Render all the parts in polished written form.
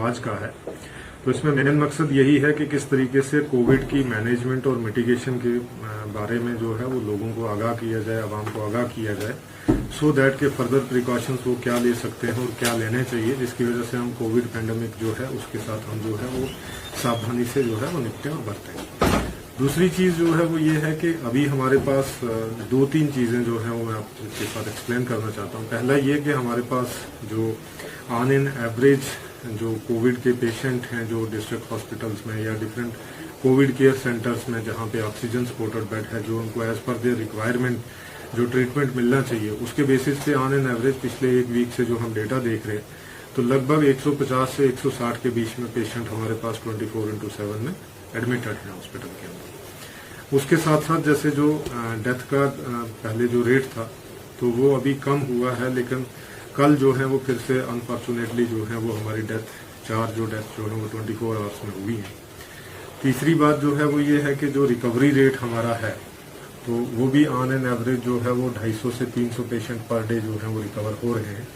आज का है। तो इसमें मेन मकसद यही है कि किस तरीके से कोविड की मैनेजमेंट और मिटिगेशन के बारे में जो है वो लोगों को आगाह किया जाए, आवाम को आगाह किया जाए, सो दैट के फर्दर प्रिकॉशंस वो क्या ले सकते हैं और क्या लेने चाहिए, जिसकी वजह से हम कोविड पैंडेमिक जो है उसके साथ हम जो है वो सावधानी से जो है वो निपटें और बरतें। दूसरी चीज जो है वो ये है कि अभी हमारे पास 2-3 चीजें जो है वो मैं आपके साथ एक्सप्लेन करना चाहता हूँ। पहला ये कि हमारे पास जो ऑन एन एवरेज जो कोविड के पेशेंट हैं जो डिस्ट्रिक्ट हॉस्पिटल्स में या डिफरेंट कोविड केयर सेंटर्स में जहाँ पे ऑक्सीजन सपोर्टेड बेड है, जो उनको एज पर देयर रिक्वायरमेंट जो ट्रीटमेंट मिलना चाहिए, उसके बेसिस पे ऑन एन एवरेज पिछले एक वीक से जो हम डेटा देख रहे हैं तो लगभग 150 से 160 के बीच में पेशेंट हमारे पास 24/7 में एडमिटेड है हॉस्पिटल के अंदर। उसके साथ साथ जैसे जो डेथ का पहले जो रेट था तो वो अभी कम हुआ है, लेकिन कल जो है वो फिर से अनफॉर्चुनेटली जो है वो हमारी चार डेथ जो है वो 24 आवर्स में हुई है। तीसरी बात जो है वो ये है कि जो रिकवरी रेट हमारा है तो वो भी ऑन एन एवरेज जो है वो 250 से 300 पेशेंट पर डे जो है वो रिकवर हो रहे हैं।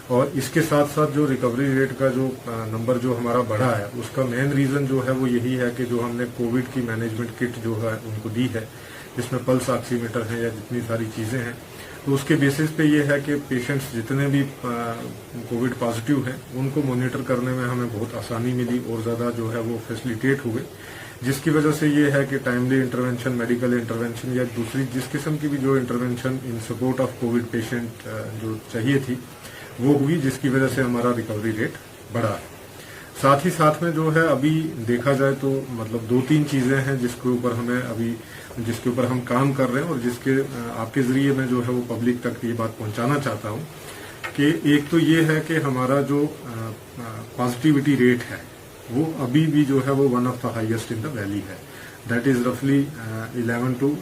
और इसके साथ साथ जो रिकवरी रेट का जो नंबर जो हमारा बढ़ा है उसका मेन रीजन जो है वो यही है कि जो हमने कोविड की मैनेजमेंट किट जो है उनको दी है, जिसमें पल्स ऑक्सीमीटर है या जितनी सारी चीजें हैं, तो उसके बेसिस पे ये है कि पेशेंट्स जितने भी कोविड पॉजिटिव हैं उनको मॉनिटर करने में हमें बहुत आसानी मिली और ज्यादा जो है वो फैसिलिटेट हुए, जिसकी वजह से ये है कि टाइमली इंटरवेंशन, मेडिकल इंटरवेंशन या दूसरी जिस किस्म की भी जो intervention in support of Covid patient जो चाहिए थी वो हुई, जिसकी वजह से हमारा रिकवरी रेट बढ़ा है। साथ ही साथ में जो है अभी देखा जाए तो मतलब 2-3 चीजें हैं जिसके ऊपर हम काम कर रहे हैं और जिसके आपके जरिए मैं जो है वो पब्लिक तक ये बात पहुंचाना चाहता हूं कि एक तो ये है कि हमारा जो पॉजिटिविटी रेट है वो अभी भी जो है वो one of the highest in the valley है। दैट इज रफली 11 to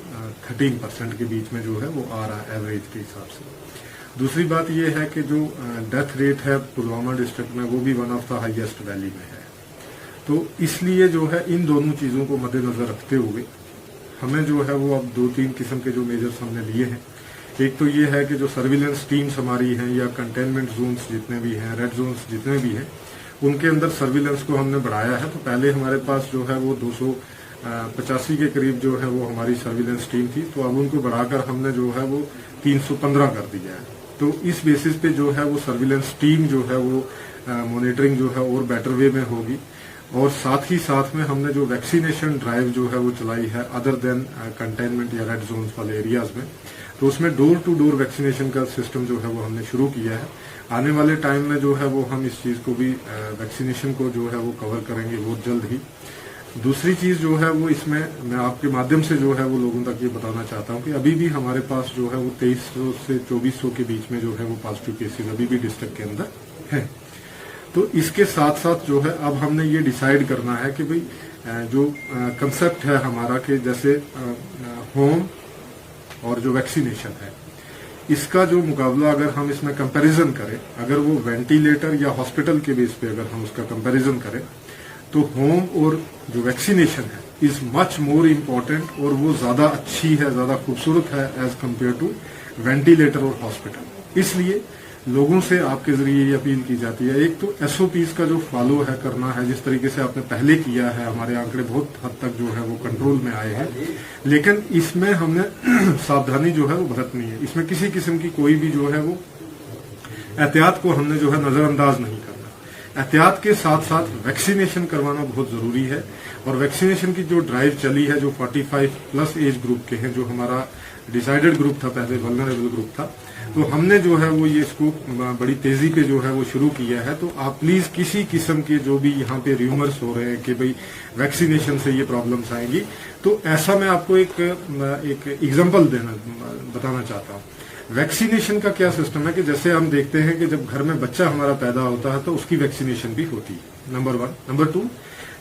13% के बीच में जो है वो आ रहा है एवरेज के हिसाब से। दूसरी बात यह है कि जो डेथ रेट है पुलवामा डिस्ट्रिक्ट में वो भी one of the highest valley में है। तो इसलिए जो है इन दोनों चीजों को मद्देनजर रखते हुए हमें जो है वो अब 2-3 किस्म के जो मेजर्स हमने लिए हैं। एक तो ये है कि जो सर्विलेंस टीम्स हमारी हैं या कंटेनमेंट जोन्स जितने भी हैं, रेड जोन्स जितने भी हैं, उनके अंदर सर्विलेंस को हमने बढ़ाया है। तो पहले हमारे पास जो है वो 285 के करीब जो है वो हमारी सर्विलेंस टीम थी, तो अब उनको बढ़ाकर हमने जो है वो 315 कर दिया है। तो इस बेसिस पे जो है वो सर्विलेंस टीम जो है वो मॉनिटरिंग जो है और बेटर वे में होगी। और साथ ही साथ में हमने जो वैक्सीनेशन ड्राइव जो है वो चलाई है अदर देन कंटेनमेंट या रेड जोन्स वाले एरियाज में, तो उसमें डोर टू डोर वैक्सीनेशन का सिस्टम जो है वो हमने शुरू किया है। आने वाले टाइम में जो है वो हम इस चीज को भी वैक्सीनेशन को जो है वो कवर करेंगे बहुत जल्द ही। दूसरी चीज जो है वो इसमें मैं आपके माध्यम से जो है वो लोगों तक ये बताना चाहता हूँ कि अभी भी हमारे पास जो है वो 2300 से 2400 के बीच में जो है वो पॉजिटिव केसेस अभी भी डिस्ट्रिक्ट के अंदर है। तो इसके साथ साथ जो है अब हमने ये डिसाइड करना है कि भाई जो कंसेप्ट है हमारा कि जैसे होम और जो वैक्सीनेशन है इसका जो मुकाबला अगर हम इसमें कंपैरिजन करें, अगर वो वेंटिलेटर या हॉस्पिटल के बेस पे अगर हम उसका कंपैरिजन करें तो होम और जो वैक्सीनेशन है इज मच मोर इम्पोर्टेंट और वो ज्यादा अच्छी है, ज्यादा खूबसूरत है एज कम्पेयर टू वेंटिलेटर और हॉस्पिटल। इसलिए लोगों से आपके जरिए ये अपील की जाती है, एक तो एसओपीज का जो फॉलो है करना है जिस तरीके से आपने पहले किया है, हमारे आंकड़े बहुत हद तक जो है वो कंट्रोल में आए हैं, लेकिन इसमें हमने सावधानी जो है वो बरतनी है। इसमें किसी किस्म की कोई भी जो है वो एहतियात को हमने जो है नजरअंदाज नहीं करना। एहतियात के साथ साथ वैक्सीनेशन करवाना बहुत जरूरी है। और वैक्सीनेशन की जो ड्राइव चली है जो 45+ एज ग्रुप के हैं, जो हमारा डिसाइडेड ग्रुप था पहले, वल्नरेबल ग्रुप था, तो हमने जो है वो ये इसको बड़ी तेजी पे जो है वो शुरू किया है। तो आप प्लीज किसी किस्म के जो भी यहाँ पे र्यूमर्स हो रहे हैं कि भाई वैक्सीनेशन से ये प्रॉब्लम्स आएंगी, तो ऐसा मैं आपको एक एग्जांपल बताना चाहता हूँ। वैक्सीनेशन का क्या सिस्टम है कि जैसे हम देखते हैं कि जब घर में बच्चा हमारा पैदा होता है तो उसकी वैक्सीनेशन भी होती है, नंबर 1। नंबर 2,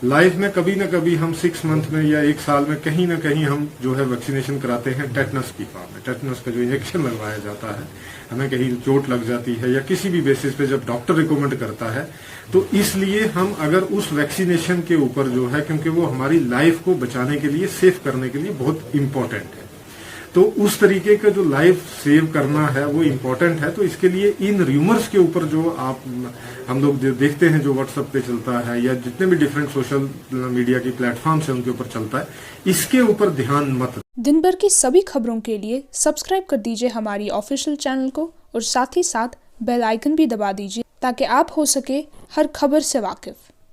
लाइफ में कभी न कभी हम 6 मंथ में या 1 साल में कहीं ना कहीं हम जो है वैक्सीनेशन कराते हैं टेटनस की फॉर्म में। टेटनस का जो इंजेक्शन लगवाया जाता है, हमें कहीं चोट लग जाती है या किसी भी बेसिस पे जब डॉक्टर रिकमेंड करता है, तो इसलिए हम अगर उस वैक्सीनेशन के ऊपर जो है, क्योंकि वो हमारी लाइफ को बचाने के लिए, सेफ करने के लिए बहुत इंपॉर्टेंट है, तो उस तरीके का जो लाइफ सेव करना है वो इम्पोर्टेंट है। तो इसके लिए इन र्यूमर्स के ऊपर जो आप हम लोग देखते हैं जो व्हाट्सएप पे चलता है या जितने भी डिफरेंट सोशल मीडिया की प्लेटफॉर्म्स हैं उनके ऊपर चलता है, इसके ऊपर ध्यान मत। दिन भर की सभी खबरों के लिए सब्सक्राइब कर दीजिए हमारी ऑफिशियल चैनल को और साथ ही साथ बेल आइकन भी दबा दीजिए ताकि आप हो सके हर खबर से वाकिफ।